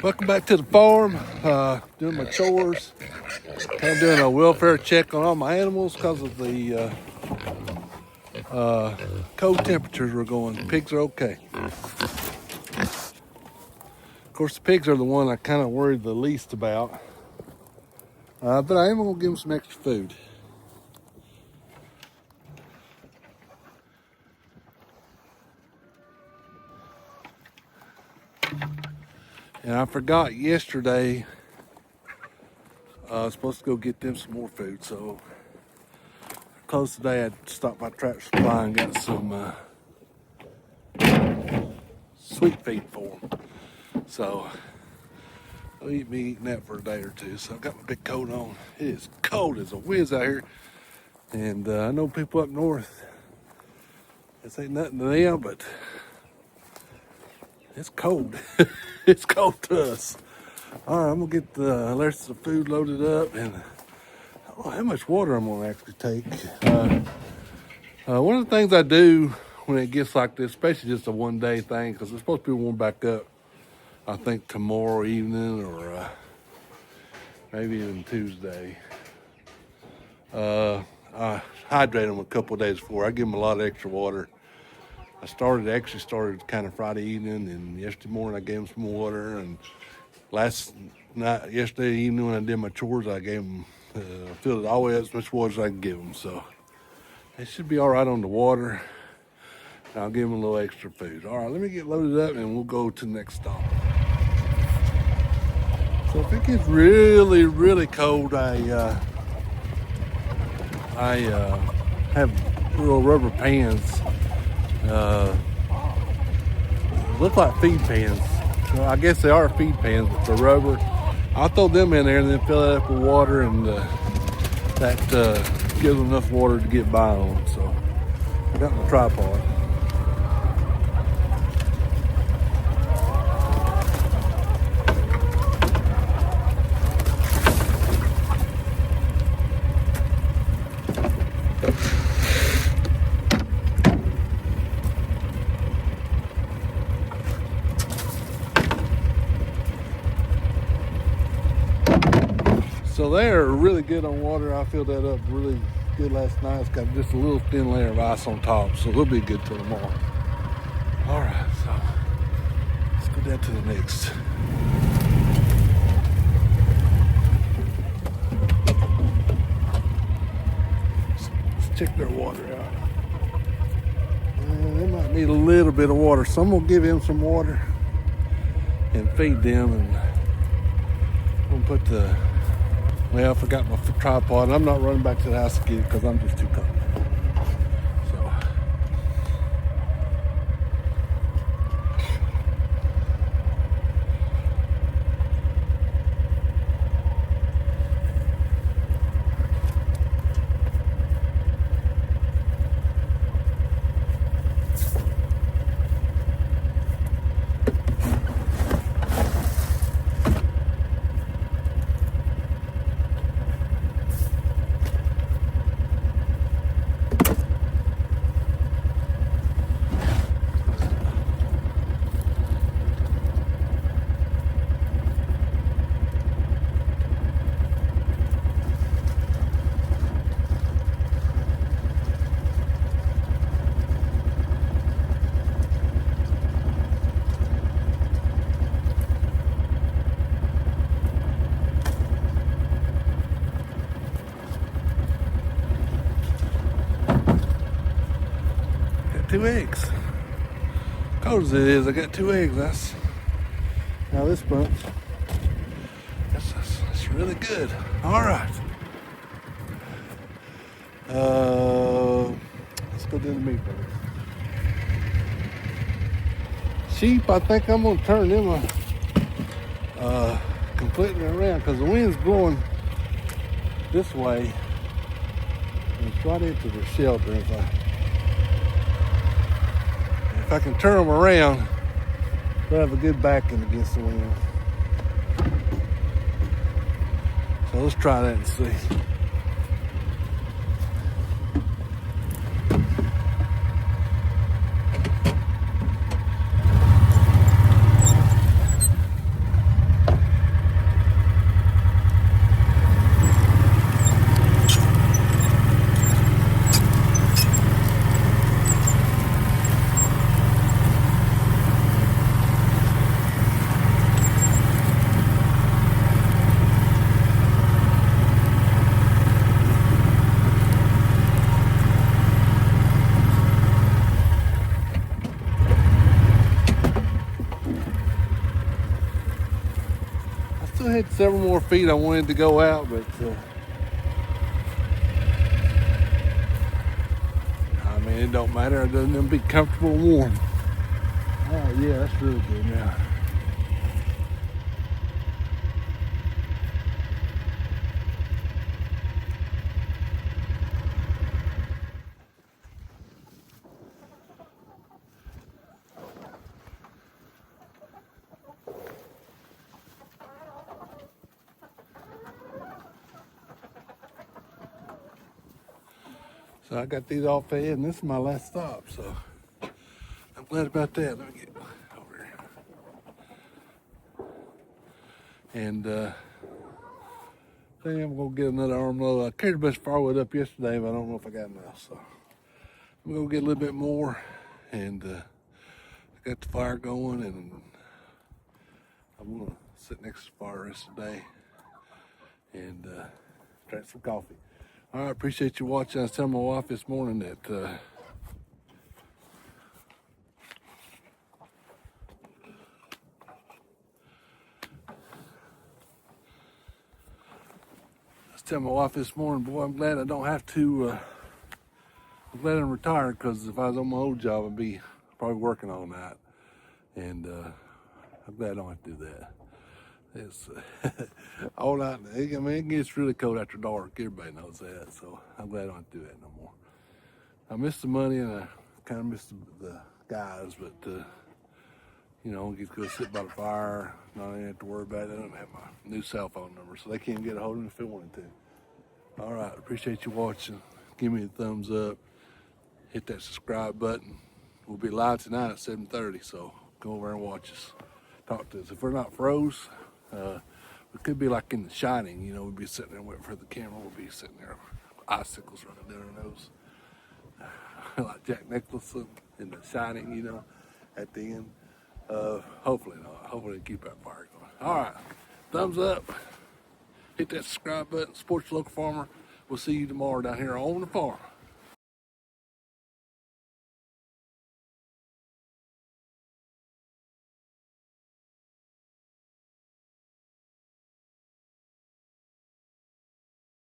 Welcome back to the farm. Doing my chores. Kind of doing a welfare check on all my animals because of the cold temperatures we're going. Pigs are okay. Of course, the pigs are the one I kind of worry the least about. But I am going to give them some extra food. And I forgot yesterday, I was supposed to go get them some more food. So, close today, I stopped by Tractor Supply and got some sweet feed for them. So, I'll be eating that for a day or two. So, I got my big coat on. It is cold as a whiz out here. And I know people up north, this ain't nothing to them, but it's cold. It's cold to us. All right, I'm gonna get the rest of the food loaded up, and I don't know how much water I'm gonna actually take. One of the things I do when it gets like this, especially just a one-day thing, because it's supposed to be warm back up, I think tomorrow evening or maybe even Tuesday. I hydrate them a couple of days before. I give them a lot of extra water. I actually started kind of Friday evening, and yesterday morning I gave them some water, and yesterday evening when I did my chores, I gave them, filled it all the way up as much water as I can give them. So they should be all right on the water. I'll give them a little extra food. All right, let me get loaded up and we'll go to the next stop. So if it gets really, really cold, I have little rubber pans. Look like feed pans. Well, I guess they are feed pans, but they're rubber. I'll throw them in there and then fill it up with water, and that gives them enough water to get by on. So I got my tripod. So they're really good on water. I filled that up really good last night. It's got just a little thin layer of ice on top, so they'll be good till tomorrow. All right, so let's go down to the next. Let's check their water out. They might need a little bit of water, so I'm gonna give him some water and feed them, and I'm gonna put I forgot my tripod, and I'm not running back to the house to get it because I'm just too cold. So, got 2 eggs. Cold as it is, I got 2 eggs. Now this bunch, that's really good. All right. Let's go do the meat birds. Sheep, I think I'm gonna turn them completely around because the wind's blowing this way and it's right into the shelter. If I can turn them around, they'll have a good backing against the wind. So let's try that and see. still had several more feet I wanted to go out, but I mean, it don't matter. It doesn't be comfortable and warm. Oh yeah, that's really good now. So I got these all fed, and this is my last stop, so I'm glad about that. Let me get over here. And I think I'm gonna get another arm load. I carried a bunch of firewood up yesterday, but I don't know if I got enough, so I'm gonna get a little bit more. And I got the fire going, and I'm gonna sit next to the fire the rest of the day and drink some coffee. All right, appreciate you watching. I was telling my wife this morning that I was telling my wife this morning, boy, I'm glad I don't have to. I'm glad I'm retired, because if I was on my old job, I'd be probably working all night, and I'm glad I don't have to do that. It's all night. I mean, it gets really cold after dark. Everybody knows that, so I'm glad I don't have to do that no more. I miss the money, and I kind of miss the guys, but you know, get to go sit by the fire. Not even have to worry about it. I don't have my new cell phone number, so they can't get a hold of me if they wanted to. All right, appreciate you watching. Give me a thumbs up. Hit that subscribe button. We'll be live tonight at 7:30, so go over and watch us. Talk to us. If we're not froze, we could be like in The Shining, you know, we'd be sitting there waiting for the camera. We'll be sitting there, icicles running down our nose. Like Jack Nicholson in The Shining, you know, at the end. Hopefully not. Hopefully keep that fire going. All right, thumbs up. Hit that subscribe button. Support your local farmer. We'll see you tomorrow down here on the farm.